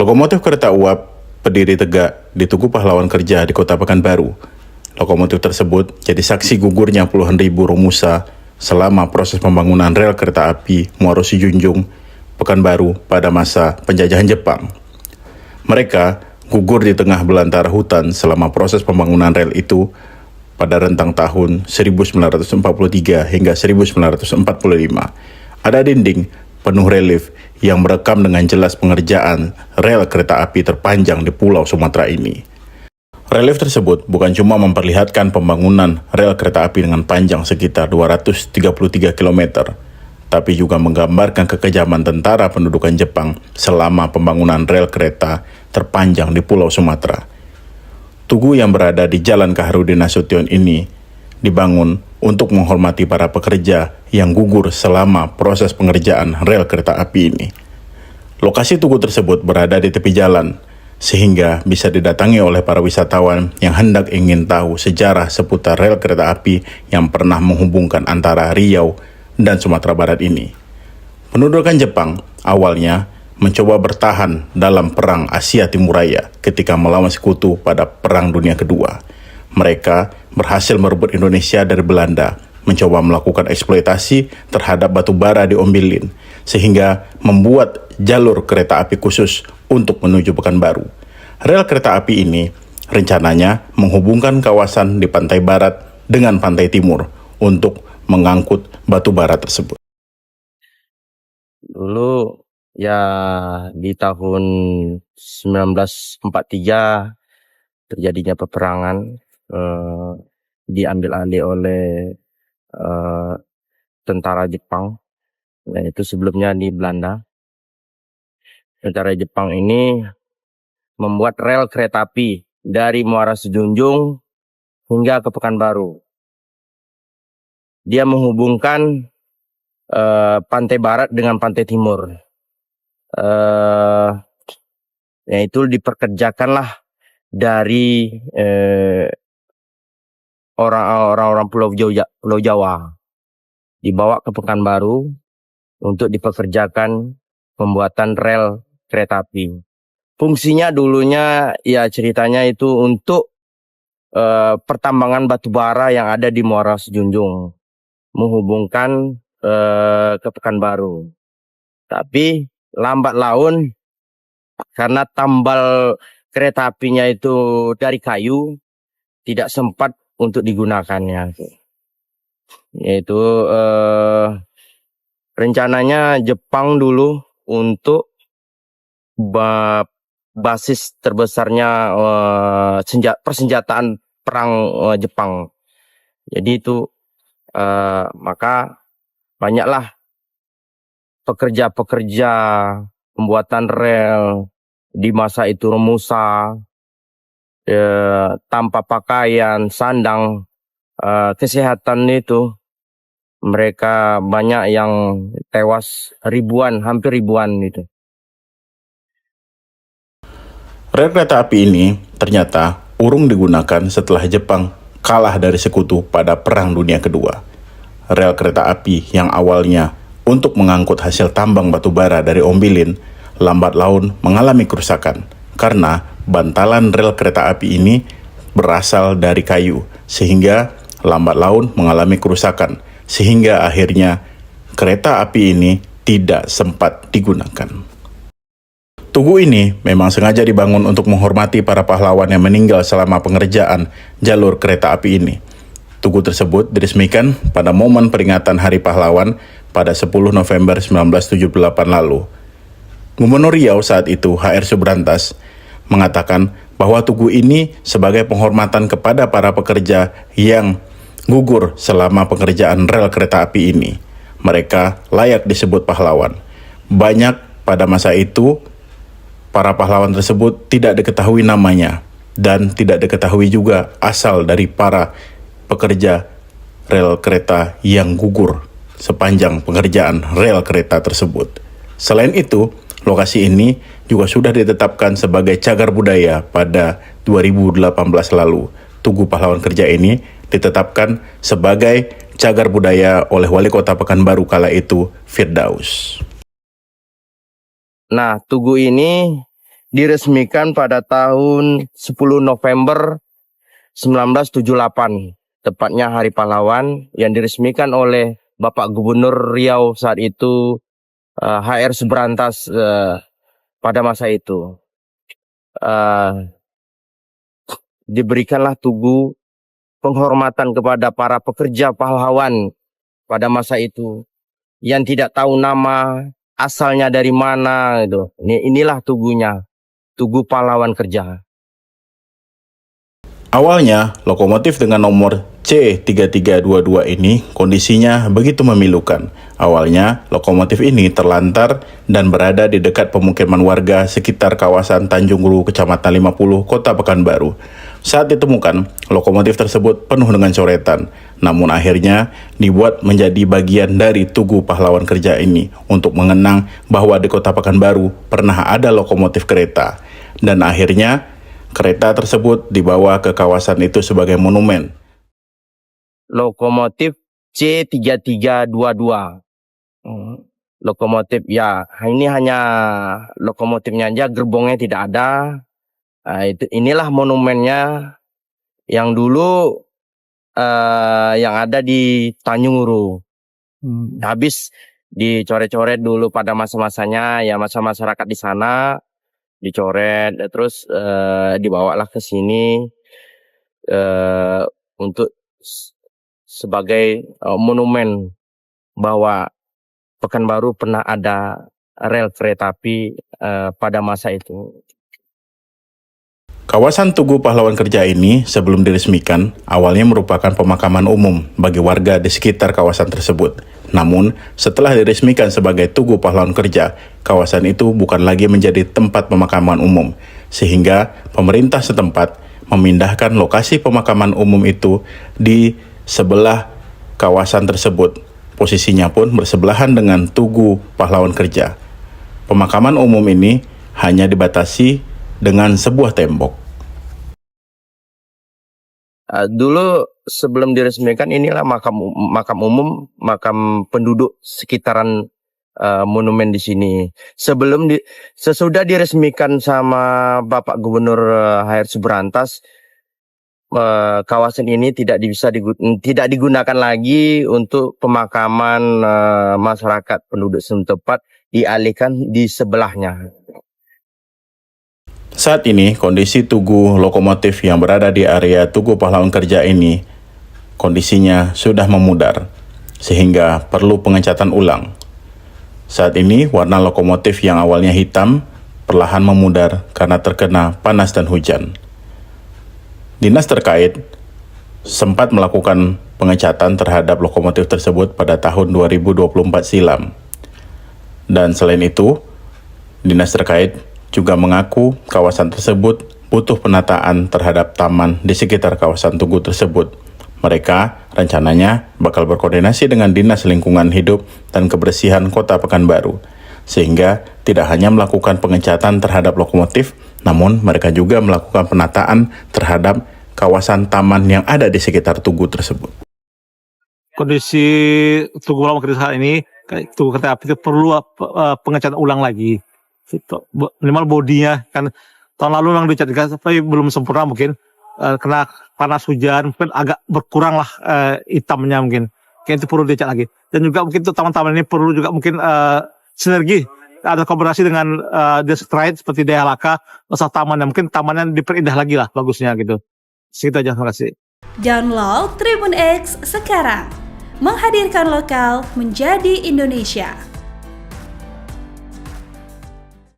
Lokomotif kereta uap berdiri tegak di Tugu Pahlawan Kerja di Kota Pekanbaru. Lokomotif tersebut jadi saksi gugurnya puluhan ribu romusa selama proses pembangunan rel kereta api Muaro Sijunjung, Pekanbaru pada masa penjajahan Jepang. Mereka gugur di tengah belantara hutan selama proses pembangunan rel itu pada rentang tahun 1943 hingga 1945. Ada dinding penuh relief yang merekam dengan jelas pengerjaan rel kereta api terpanjang di Pulau Sumatera ini. Relief tersebut bukan cuma memperlihatkan pembangunan rel kereta api dengan panjang sekitar 233 km, tapi juga menggambarkan kekejaman tentara pendudukan Jepang selama pembangunan rel kereta terpanjang di Pulau Sumatera. Tugu yang berada di Jalan Kaharudin Nasution ini dibangun untuk menghormati para pekerja yang gugur selama proses pengerjaan rel kereta api ini. Lokasi tugu tersebut berada di tepi jalan, sehingga bisa didatangi oleh para wisatawan yang hendak ingin tahu sejarah seputar rel kereta api yang pernah menghubungkan antara Riau dan Sumatera Barat ini. Pendudukan Jepang awalnya mencoba bertahan dalam Perang Asia Timur Raya ketika melawan sekutu pada Perang Dunia Kedua. Mereka berhasil merebut Indonesia dari Belanda, mencoba melakukan eksploitasi terhadap batu bara di Ombilin, sehingga membuat jalur kereta api khusus untuk menuju Pekanbaru. Rel kereta api ini rencananya menghubungkan kawasan di pantai barat dengan pantai timur untuk mengangkut batu bara tersebut. Dulu ya di tahun 1943 terjadinya peperangan, diambil alih oleh tentara Jepang. Nah, itu sebelumnya di Belanda. Tentara Jepang ini membuat rel kereta api dari Muara Sejunjung hingga ke Pekanbaru. Dia menghubungkan pantai barat dengan pantai timur. Yaitu diperkerjakanlah dari orang-orang Pulau Jawa, dibawa ke Pekanbaru untuk dipekerjakan pembuatan rel kereta api. Fungsinya dulunya ya ceritanya itu untuk pertambangan batu bara yang ada di Muara Sejunjung, menghubungkan ke Pekanbaru. Tapi lambat laun karena tambal kereta apinya itu dari kayu, tidak sempat untuk digunakannya. Yaitu rencananya Jepang dulu untuk basis terbesarnya persenjataan perang Jepang. Jadi itu maka banyaklah pekerja-pekerja pembuatan rel di masa itu romusa, tanpa pakaian, sandang, kesehatan itu mereka banyak yang tewas ribuan, hampir ribuan itu. Rel kereta api ini ternyata urung digunakan setelah Jepang kalah dari sekutu pada Perang Dunia Kedua. Rel kereta api yang awalnya untuk mengangkut hasil tambang batu bara dari Ombilin lambat laun mengalami kerusakan karena bantalan rel kereta api ini berasal dari kayu, sehingga lambat laun mengalami kerusakan, sehingga akhirnya kereta api ini tidak sempat digunakan. Tugu ini memang sengaja dibangun untuk menghormati para pahlawan yang meninggal selama pengerjaan jalur kereta api ini. Tugu tersebut diresmikan pada momen peringatan Hari Pahlawan pada 10 November 1978 lalu. Gubernur Riau saat itu, HR Subrantas, mengatakan bahwa tugu ini sebagai penghormatan kepada para pekerja yang gugur selama pengerjaan rel kereta api ini. Mereka layak disebut pahlawan. Banyak pada masa itu, para pahlawan tersebut tidak diketahui namanya dan tidak diketahui juga asal dari para pekerja rel kereta yang gugur sepanjang pengerjaan rel kereta tersebut. Selain itu, lokasi ini juga sudah ditetapkan sebagai cagar budaya pada 2018 lalu. Tugu Pahlawan Kerja ini ditetapkan sebagai cagar budaya oleh Wali Kota Pekanbaru kala itu, Firdaus. Nah, tugu ini diresmikan pada tahun 10 November 1978, tepatnya Hari Pahlawan, yang diresmikan oleh Bapak Gubernur Riau saat itu, HR Subrantas, pada masa itu. Diberikanlah tugu penghormatan kepada para pekerja pahlawan pada masa itu yang tidak tahu nama asalnya dari mana itu. Inilah tugunya, tugu pahlawan kerja. Awalnya, lokomotif dengan nomor C3322 ini kondisinya begitu memilukan. Awalnya, lokomotif ini terlantar dan berada di dekat pemukiman warga sekitar kawasan Tanjung Hulu, Kecamatan 50, Kota Pekanbaru. Saat ditemukan, lokomotif tersebut penuh dengan coretan, namun akhirnya dibuat menjadi bagian dari Tugu Pahlawan Kerja ini untuk mengenang bahwa di Kota Pekanbaru pernah ada lokomotif kereta. Dan akhirnya, kereta tersebut dibawa ke kawasan itu sebagai monumen. Lokomotif C3322. Lokomotif ya, ini hanya lokomotifnya aja, gerbongnya tidak ada. Inilah monumennya yang dulu yang ada di Tanjung Hulu. Habis dicoret-coret dulu pada masa-masanya, ya masa masyarakat di sana dicoret, terus dibawalah ke sini untuk sebagai monumen bahwa Pekanbaru pernah ada rel kereta api pada masa itu. Kawasan Tugu Pahlawan Kerja ini sebelum diresmikan awalnya merupakan pemakaman umum bagi warga di sekitar kawasan tersebut. Namun, setelah diresmikan sebagai Tugu Pahlawan Kerja, kawasan itu bukan lagi menjadi tempat pemakaman umum, sehingga pemerintah setempat memindahkan lokasi pemakaman umum itu di sebelah kawasan tersebut. Posisinya pun bersebelahan dengan Tugu Pahlawan Kerja. Pemakaman umum ini hanya dibatasi dengan sebuah tembok. Dulu sebelum diresmikan inilah makam umum, makam penduduk sekitaran monumen di sini. Sesudah diresmikan sama Bapak Gubernur HR Subrantas, kawasan ini tidak digunakan lagi untuk pemakaman masyarakat penduduk setempat, dialihkan di sebelahnya. Saat ini, kondisi tugu lokomotif yang berada di area Tugu Pahlawan Kerja ini, kondisinya sudah memudar, sehingga perlu pengecatan ulang. Saat ini, warna lokomotif yang awalnya hitam, perlahan memudar karena terkena panas dan hujan. Dinas terkait sempat melakukan pengecatan terhadap lokomotif tersebut pada tahun 2024 silam. Dan selain itu, dinas terkait juga mengaku kawasan tersebut butuh penataan terhadap taman di sekitar kawasan tugu tersebut. Mereka rencananya bakal berkoordinasi dengan Dinas Lingkungan Hidup dan Kebersihan Kota Pekanbaru, sehingga tidak hanya melakukan pengecatan terhadap lokomotif, namun mereka juga melakukan penataan terhadap kawasan taman yang ada di sekitar tugu tersebut. Kondisi Tugu Pahlawan Kerja ini, tugu kereta api itu perlu pengecatan ulang lagi. Minimal bodinya kan tahun lalu memang dicat, tapi belum sempurna mungkin, kena panas hujan mungkin agak berkurang lah hitamnya mungkin. Kayak itu perlu dicat lagi. Dan juga mungkin untuk taman-taman ini perlu juga mungkin sinergi, ada kolaborasi dengan dinas terkait seperti DLHK, masalah taman, mungkin tamannya diperindah lagi lah bagusnya gitu. Segitu aja, terima kasih. Download Tribun X sekarang, menghadirkan lokal menjadi Indonesia.